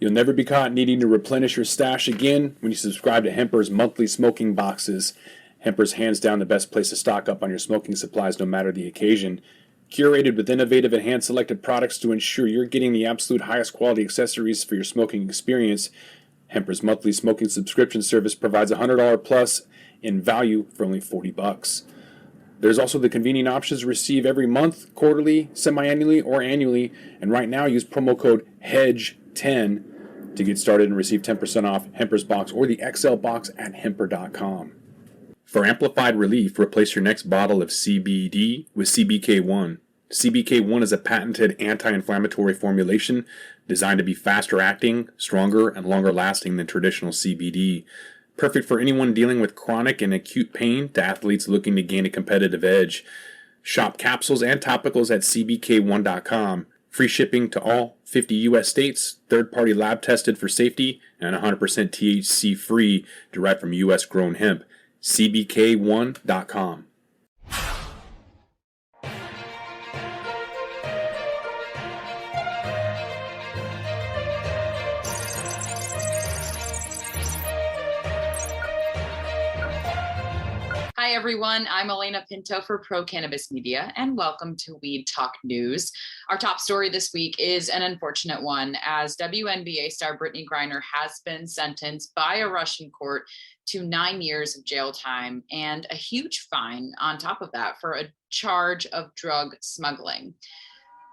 You'll never be caught needing to replenish your stash again when you subscribe to Hemper's monthly smoking boxes. Hemper's hands down the best place to stock up on your smoking supplies no matter the occasion. Curated with innovative and hand-selected products to ensure you're getting the absolute highest quality accessories for your smoking experience, Hemper's monthly smoking subscription service provides $100 plus in value for only $40. There's also the convenient options to receive every month, quarterly, semi-annually, or annually, and right now use promo code HEDGE10 to get started and receive 10% off Hemper's box or the XL box at Hemper.com. For amplified relief, replace your next bottle of CBD with CBK1. CBK1 is a patented anti-inflammatory formulation designed to be faster acting, stronger, and longer lasting than traditional CBD. Perfect for anyone dealing with chronic and acute pain to athletes looking to gain a competitive edge. Shop capsules and topicals at CBK1.com. Free shipping to all 50 U.S. states, third-party lab tested for safety, and 100% THC free, derived from U.S. grown hemp. CBK1.com. Hi, everyone. I'm Elena Pinto for Pro Cannabis Media, and welcome to Weed Talk News. Our top story this week is an unfortunate one, as WNBA star Brittany Griner has been sentenced by a Russian court to 9 years of jail time and a huge fine on top of that for a charge of drug smuggling.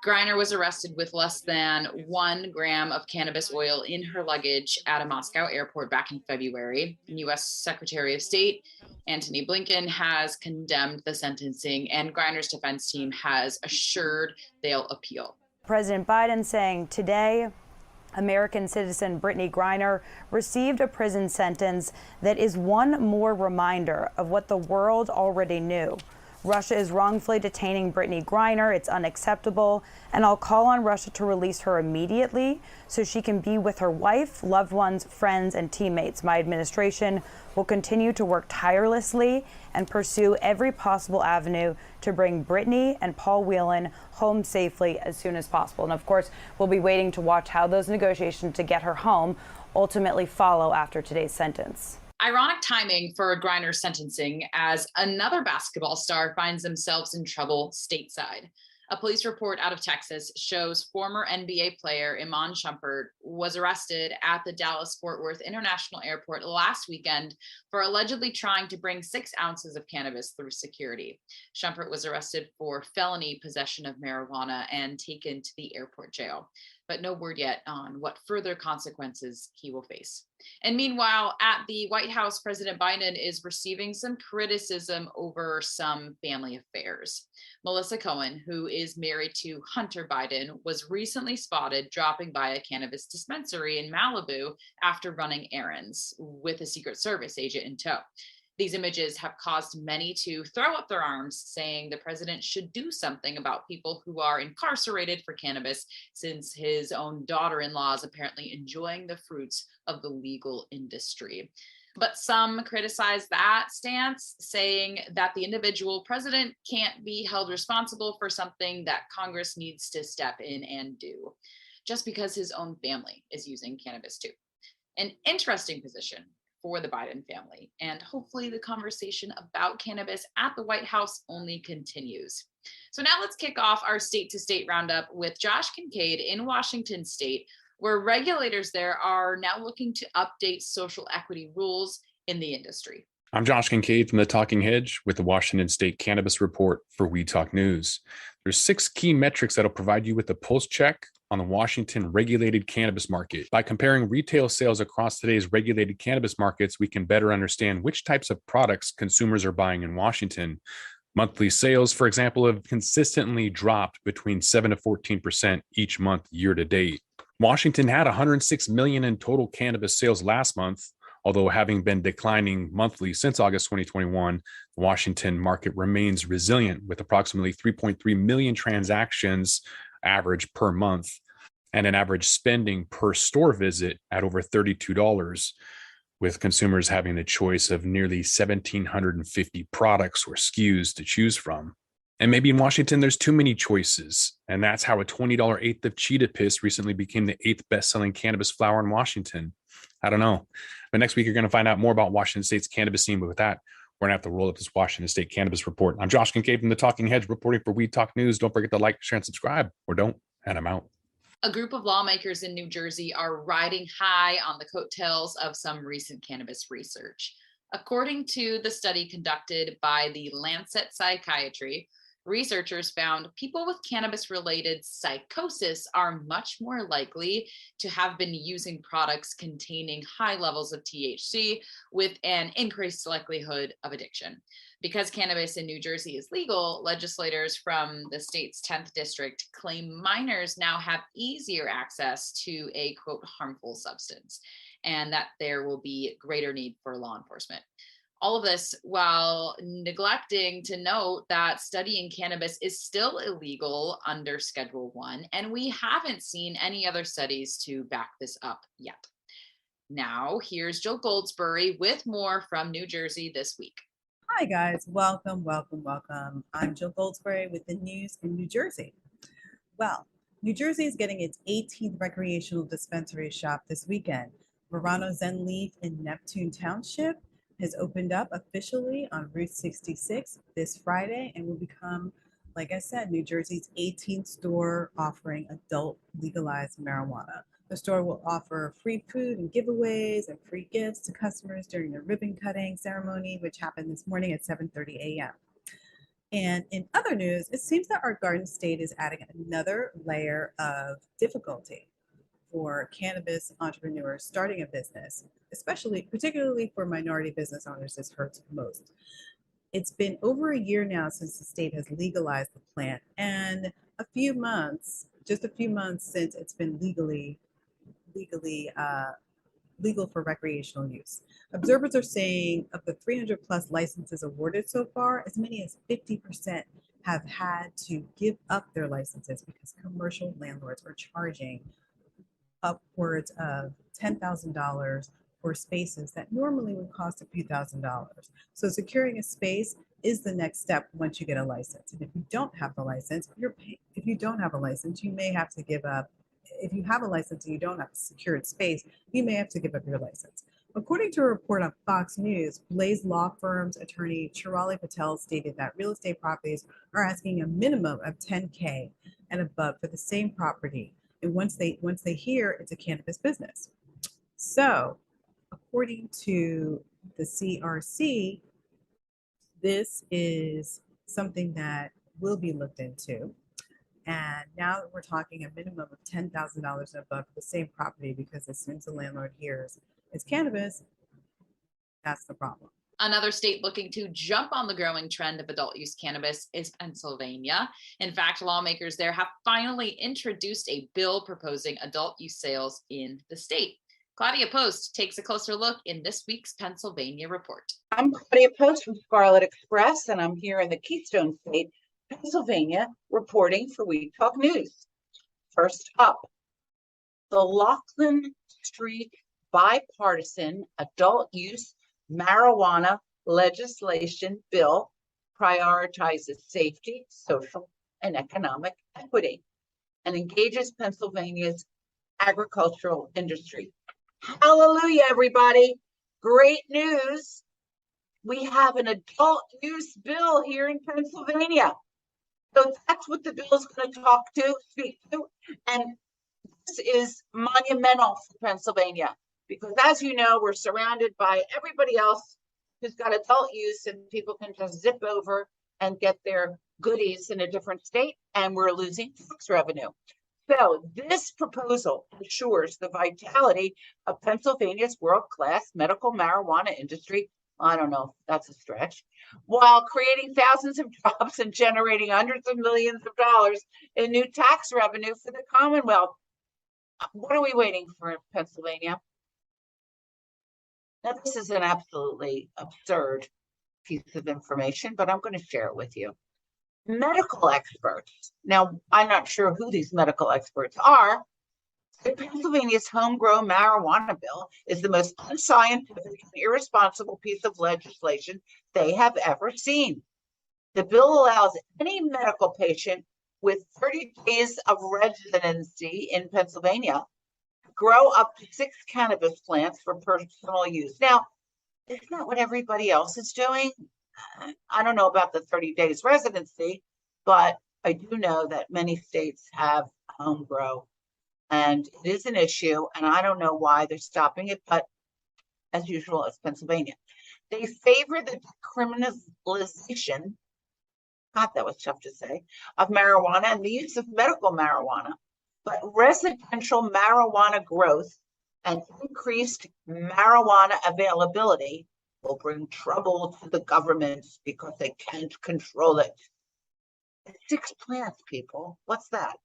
Griner was arrested with less than 1 gram of cannabis oil in her luggage at a Moscow airport back in February. U.S. Secretary of State Antony Blinken has condemned the sentencing, and Griner's defense team has assured they'll appeal. President Biden saying today, American citizen Brittany Griner received a prison sentence that is one more reminder of what the world already knew. Russia is wrongfully detaining Brittany Griner. It's unacceptable, and I'll call on Russia to release her immediately so she can be with her wife, loved ones, friends, and teammates. My administration will continue to work tirelessly and pursue every possible avenue to bring Brittany and Paul Whelan home safely as soon as possible. And of course, we'll be waiting to watch how those negotiations to get her home ultimately follow after today's sentence. Ironic timing for Griner's sentencing as another basketball star finds themselves in trouble stateside. A police report out of Texas shows former NBA player Iman Shumpert was arrested at the Dallas-Fort Worth International Airport last weekend for allegedly trying to bring 6 ounces of cannabis through security. Shumpert was arrested for felony possession of marijuana and taken to the airport jail, but no word yet on what further consequences he will face. And meanwhile, at the White House, President Biden is receiving some criticism over some family affairs. Melissa Cohen, who is married to Hunter Biden, was recently spotted dropping by a cannabis dispensary in Malibu after running errands with a Secret Service agent in tow. These images have caused many to throw up their arms, saying the president should do something about people who are incarcerated for cannabis, since his own daughter-in-law is apparently enjoying the fruits of the legal industry. But some criticize that stance, saying that the individual president can't be held responsible for something that Congress needs to step in and do, just because his own family is using cannabis too. An interesting position for the Biden family, and hopefully the conversation about cannabis at the White House only continues. So now let's kick off our state-to-state roundup with Josh Kincaid in Washington State, where regulators there are now looking to update social equity rules in the industry. I'm Josh Kincaid from the Talking Hedge with the Washington State Cannabis Report for Weed Talk News. There's 6 key metrics that'll provide you with a pulse check on the Washington regulated cannabis market. By comparing retail sales across today's regulated cannabis markets, we can better understand which types of products consumers are buying in Washington. Monthly sales, for example, have consistently dropped between 7 to 14% each month year to date. Washington had $106 million in total cannabis sales last month, although having been declining monthly since August 2021, the Washington market remains resilient with approximately 3.3 million transactions average per month and an average spending per store visit at over $32, with consumers having the choice of nearly 1,750 products or SKUs to choose from. And maybe in Washington, there's too many choices. And that's how a $20 eighth of cheetah piss recently became the 8th best-selling cannabis flower in Washington. I don't know. But next week, you're going to find out more about Washington State's cannabis scene. But with that, we're going to have to roll up this Washington State Cannabis Report. I'm Josh Kincaid from the Talking Heads reporting for Weed Talk News. Don't forget to like, share, and subscribe, or don't, and I'm out. A group of lawmakers in New Jersey are riding high on the coattails of some recent cannabis research. According to the study conducted by the Lancet Psychiatry, researchers found people with cannabis-related psychosis are much more likely to have been using products containing high levels of THC with an increased likelihood of addiction. Because cannabis in New Jersey is legal, legislators from the state's 10th district claim minors now have easier access to a, quote, harmful substance, and that there will be greater need for law enforcement. All of this while neglecting to note that studying cannabis is still illegal under Schedule 1, and we haven't seen any other studies to back this up yet. Now, here's Jill Goldsberry with more from New Jersey this week. Hi guys, welcome. I'm Jill Goldsberry with the news in New Jersey. Well, New Jersey is getting its 18th recreational dispensary shop this weekend. Verano Zen Leaf in Neptune Township has opened up officially on Route 66 this Friday and will become, like I said, New Jersey's 18th store offering adult legalized marijuana. The store will offer free food and giveaways and free gifts to customers during the ribbon cutting ceremony, which happened this morning at 7:30 a.m. And in other news, it seems that our Garden State is adding another layer of difficulty for cannabis entrepreneurs starting a business, particularly for minority business owners. This hurts most. It's been over a year now since the state has legalized the plant, and just a few months since it's been legal for recreational use. Observers are saying of the 300 plus licenses awarded so far, as many as 50% have had to give up their licenses because commercial landlords are charging upwards of $10,000 for spaces that normally would cost a few $1,000s. So securing a space is the next step once you get a license. And if you don't have the license, you may have to give up. If you have a license and you don't have a secured space, you may have to give up your license. According to a report on Fox News, Blaze Law Firm's attorney Chirali Patel stated that real estate properties are asking a minimum of $10K and above for the same property. And once they hear it's a cannabis business. So, according to the CRC, this is something that will be looked into. And now we're talking a minimum of $10,000 and above for the same property, because as soon as the landlord hears it's cannabis, that's the problem. Another state looking to jump on the growing trend of adult use cannabis is Pennsylvania. In fact, lawmakers there have finally introduced a bill proposing adult use sales in the state. Claudia Post takes a closer look in this week's Pennsylvania report. I'm Claudia Post from Scarlet Express, and I'm here in the Keystone State, Pennsylvania, reporting for Weed Talk News. First up, the Laughlin Street bipartisan adult use marijuana legislation bill prioritizes safety, social, and economic equity and engages Pennsylvania's agricultural industry. Hallelujah, everybody. Great news. We have an adult use bill here in Pennsylvania. So that's what the bill is going to speak to. And this is monumental for Pennsylvania because, as you know, we're surrounded by everybody else who's got adult use, and people can just zip over and get their goodies in a different state, and we're losing tax revenue. So this proposal ensures the vitality of Pennsylvania's world-class medical marijuana industry. I don't know, that's a stretch, while creating thousands of jobs and generating hundreds of millions of dollars in new tax revenue for the Commonwealth. What are we waiting for in Pennsylvania? Now, this is an absolutely absurd piece of information, but I'm going to share it with you. Medical experts, now I'm not sure who these medical experts are, but Pennsylvania's homegrown marijuana bill is the most unscientific and irresponsible piece of legislation they have ever seen. The bill allows any medical patient with 30 days of residency in Pennsylvania to grow up to 6 cannabis plants for personal use. Now, isn't that what everybody else is doing? I don't know about the 30 days residency, but I do know that many states have home grow, and it is an issue, and I don't know why they're stopping it, but as usual, it's Pennsylvania. They favor the decriminalization, God, that was tough to say, of marijuana and the use of medical marijuana, but residential marijuana growth and increased marijuana availability will bring trouble to the government because they can't control it. 6 plants, people. What's that?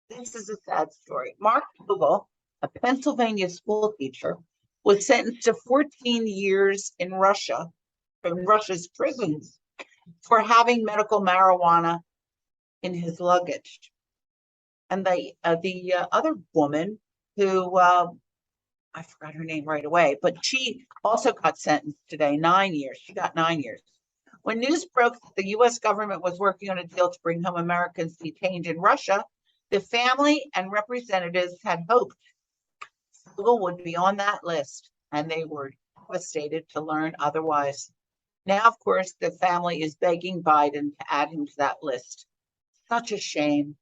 This is a sad story. Mark Vogel, a Pennsylvania school teacher, was sentenced to 14 years in Russia's prisons for having medical marijuana in his luggage. And the other woman who I forgot her name right away, but she also got sentenced today, 9 years. She got 9 years. When news broke that the U.S. government was working on a deal to bring home Americans detained in Russia, the family and representatives had hoped Google would be on that list, and they were devastated to learn otherwise. Now, of course, the family is begging Biden to add him to that list. Such a shame.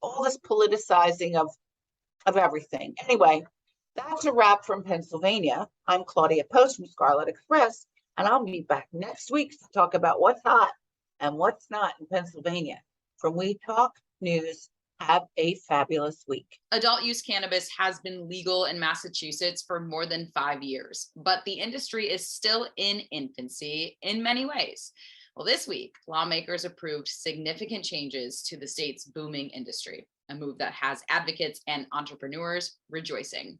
All this politicizing of everything. Anyway, that's a wrap from Pennsylvania. I'm Claudia Post from Scarlet Express, and I'll be back next week to talk about what's hot and what's not in Pennsylvania. From We Talk News, have a fabulous week. Adult use cannabis has been legal in Massachusetts for more than 5 years, but the industry is still in infancy in many ways. Well, this week, lawmakers approved significant changes to the state's booming industry, a move that has advocates and entrepreneurs rejoicing.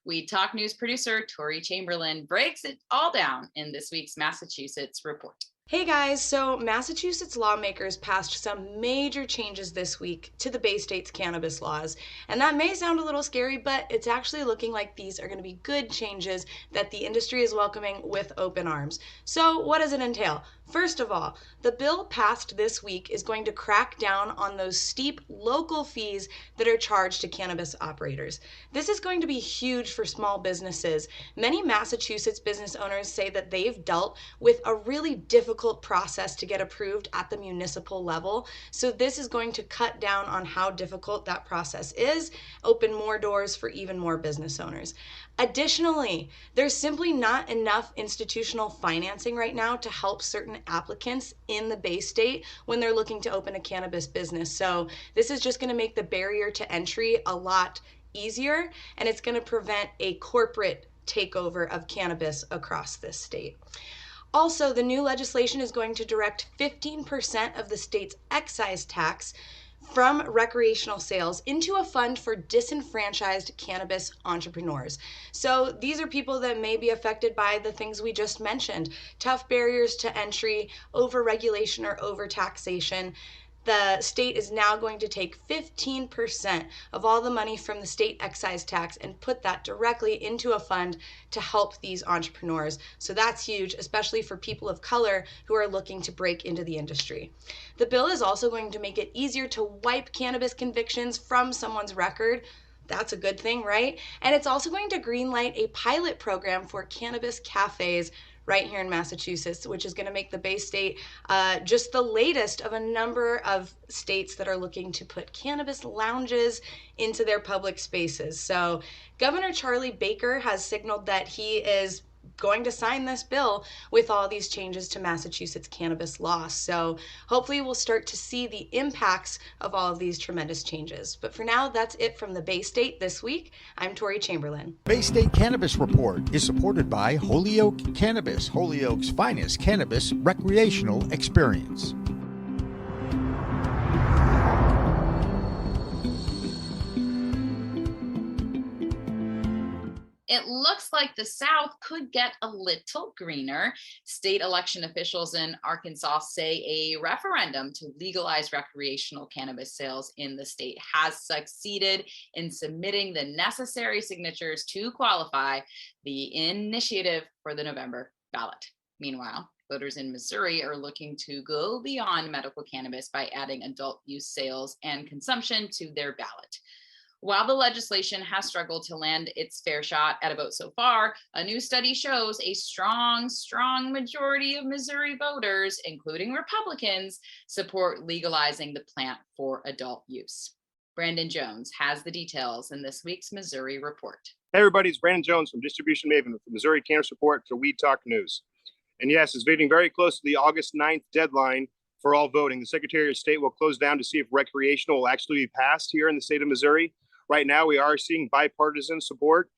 We Talk News producer Tori Chamberlain breaks it all down in this week's Massachusetts report. Hey guys, so Massachusetts lawmakers passed some major changes this week to the Bay State's cannabis laws. And that may sound a little scary, but it's actually looking like these are going to be good changes that the industry is welcoming with open arms. So what does it entail? First of all, the bill passed this week is going to crack down on those steep local fees that are charged to cannabis operators. This is going to be huge for small businesses. Many Massachusetts business owners say that they've dealt with a really difficult process to get approved at the municipal level. So this is going to cut down on how difficult that process is, open more doors for even more business owners. Additionally, there's simply not enough institutional financing right now to help certain applicants in the Bay State when they're looking to open a cannabis business. So this is just going to make the barrier to entry a lot easier, and it's going to prevent a corporate takeover of cannabis across this state. Also, the new legislation is going to direct 15% of the state's excise tax from recreational sales into a fund for disenfranchised cannabis entrepreneurs. So these are people that may be affected by the things we just mentioned: tough barriers to entry, overregulation or overtaxation. The state is now going to take 15% of all the money from the state excise tax and put that directly into a fund to help these entrepreneurs. So that's huge, especially for people of color who are looking to break into the industry. The bill is also going to make it easier to wipe cannabis convictions from someone's record. That's a good thing, right? And it's also going to greenlight a pilot program for cannabis cafes right here in Massachusetts, which is going to make the Bay State just the latest of a number of states that are looking to put cannabis lounges into their public spaces. So Governor Charlie Baker has signaled that he is going to sign this bill with all these changes to Massachusetts cannabis law. So hopefully we'll start to see the impacts of all of these tremendous changes. But for now, that's it from the Bay State this week. I'm Tori Chamberlain. Bay State Cannabis Report is supported by Holyoke Cannabis, Holyoke's finest cannabis recreational experience. It looks like the South could get a little greener. State election officials in Arkansas say a referendum to legalize recreational cannabis sales in the state has succeeded in submitting the necessary signatures to qualify the initiative for the November ballot. Meanwhile, Voters in Missouri are looking to go beyond medical cannabis by adding adult use sales and consumption to their ballot. While the legislation has struggled to land its fair shot at a vote so far, a new study shows a strong majority of Missouri voters, including Republicans, support legalizing the plant for adult use. Brandon Jones has the details in this week's Missouri Report. Hey everybody, it's Brandon Jones from Distribution Maven with the Missouri Cannabis Report for Weed Talk News. And yes, it's getting very close to the August 9th deadline for all voting. The Secretary of State will close down to see if recreational will actually be passed here in the state of Missouri. Right now, we are seeing bipartisan support.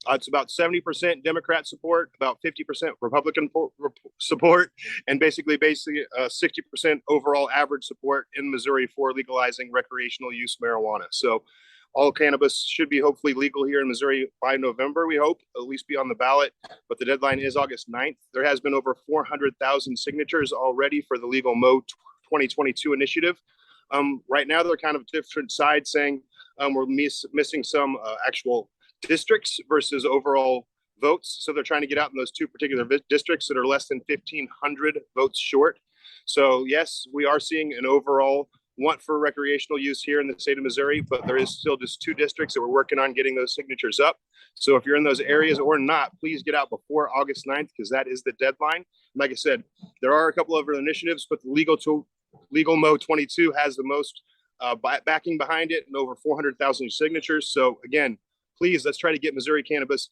It's about 70% Democrat support, about 50% Republican support, and basically 60% overall average support in Missouri for legalizing recreational use marijuana. So all cannabis should be hopefully legal here in Missouri by November, we hope, at least be on the ballot. But the deadline is August 9th. There has been over 400,000 signatures already for the Legal Mo 2022 initiative. Right now, they're kind of different sides saying we're missing some actual districts versus overall votes. So they're trying to get out in those two particular districts that are less than 1,500 votes short. So yes, we are seeing an overall want for recreational use here in the state of Missouri, but there is still just two districts that we're working on getting those signatures up. So if you're in those areas or not, please get out before August 9th because that is the deadline. Like I said, there are a couple of other initiatives, but the Legal Mo 22 has the most backing behind it and over 400,000 signatures. So again, please, let's try to get Missouri cannabis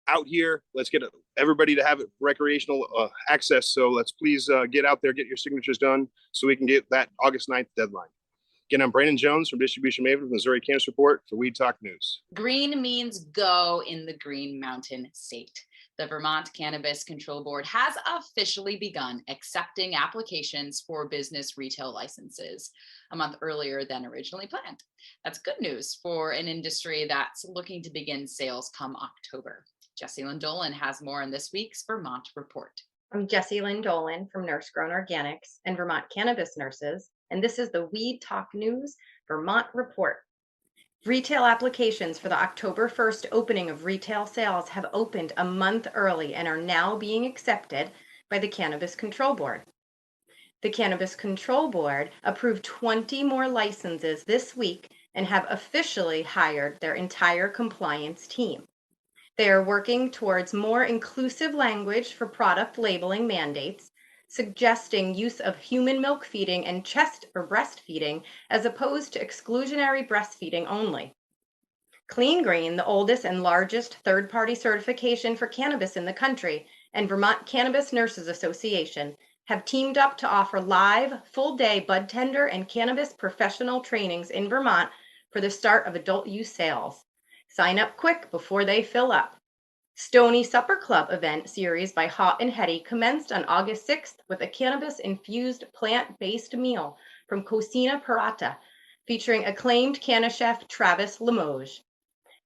out here. Let's get everybody to have recreational access. So let's please get out there, get your signatures done so we can get that August 9th deadline. Again, I'm Brandon Jones from Distribution Maven with Missouri Cannabis Report for Weed Talk News. Green means go in the Green Mountain State. The Vermont Cannabis Control Board has officially begun accepting applications for business retail licenses a month earlier than originally planned. That's good news for an industry that's looking to begin sales come October. Jessie Lynn Dolan has more in this week's Vermont Report. I'm Jessie Lynn Dolan from Nurse Grown Organics and Vermont Cannabis Nurses, and this is the Weed Talk News Vermont Report. Retail applications for the October 1st opening of retail sales have opened a month early and are now being accepted by the Cannabis Control Board. The Cannabis Control Board approved 20 more licenses this week and have officially hired their entire compliance team. They are working towards more inclusive language for product labeling mandates, suggesting use of human milk feeding and chest or breastfeeding as opposed to exclusionary breastfeeding only. Clean Green, the oldest and largest third-party certification for cannabis in the country, and Vermont Cannabis Nurses Association have teamed up to offer live, full-day bud tender and cannabis professional trainings in Vermont for the start of adult use sales. Sign up quick before they fill up. Stony Supper Club event series by Hot and Hetty commenced on August 6th with a cannabis-infused plant-based meal from Cocina Parata, featuring acclaimed canna chef Travis Limoges.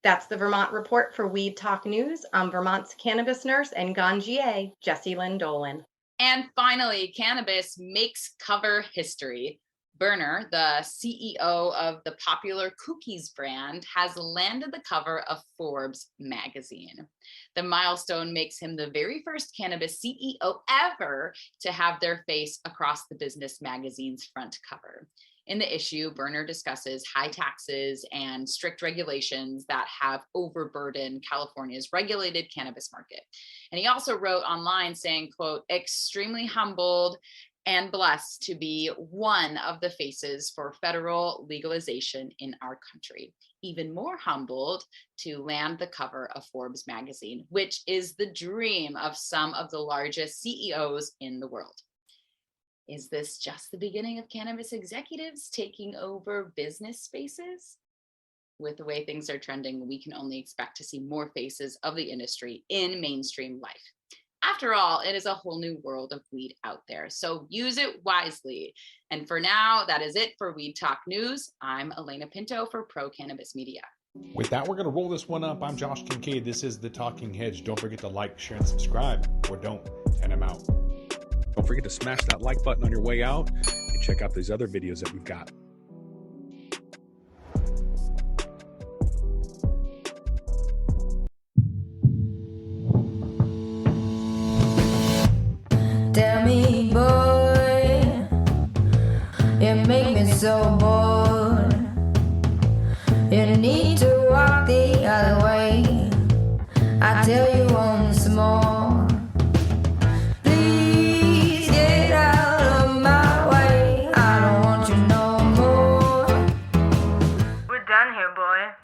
That's the Vermont Report for Weed Talk News. I'm Vermont's cannabis nurse and ganjier, Jessie Lynn Dolan. And finally, cannabis makes cover history. Berner, the CEO of the popular Cookies brand, has landed the cover of Forbes magazine. The milestone makes him the very first cannabis CEO ever to have their face across the business magazine's front cover. In the issue, Berner discusses high taxes and strict regulations that have overburdened California's regulated cannabis market. And he also wrote online saying, quote, extremely humbled and blessed to be one of the faces for federal legalization in our country. Even more humbled to land the cover of Forbes magazine, which is the dream of some of the largest CEOs in the world. Is this just the beginning of cannabis executives taking over business spaces? With the way things are trending, we can only expect to see more faces of the industry in mainstream life. After all, it is a whole new world of weed out there, so use it wisely. And for now, that is it for Weed Talk News. I'm Elena Pinto for Pro Cannabis Media. With that, we're going to roll this one up. I'm Josh Kincaid. This is The Talking Hedge. Don't forget to like, share, and subscribe, or don't, and I'm out. Don't forget to smash that like button on your way out and check out these other videos that we've got. Tell me I tell you once more, please get out of my way. I don't want you no more. We're done here, boy.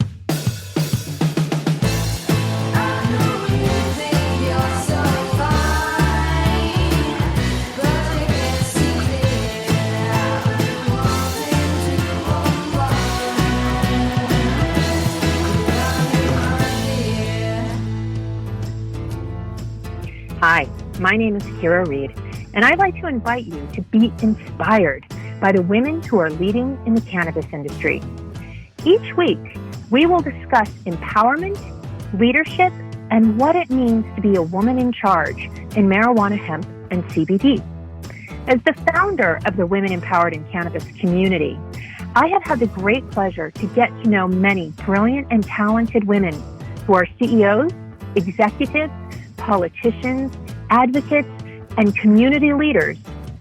I know you think you're so fine, but you can't see clear. I've been wanting to Hi, my name is Kira Reed, and I'd like to invite you to be inspired by the women who are leading in the cannabis industry. Each week, we will discuss empowerment, leadership, and what it means to be a woman in charge in marijuana, hemp, and CBD. As the founder of the Women Empowered in Cannabis community, I have had the great pleasure to get to know many brilliant and talented women who are CEOs, executives, politicians, advocates, and community leaders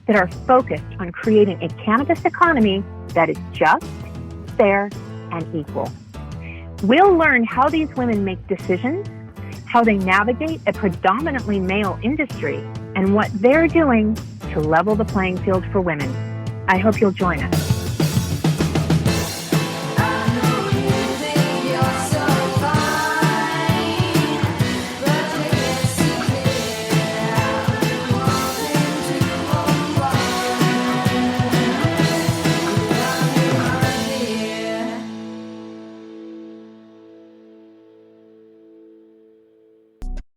that are focused on creating a cannabis economy that is just, fair, and equal. We'll learn how these women make decisions, how they navigate a predominantly male industry, and what they're doing to level the playing field for women. I hope you'll join us.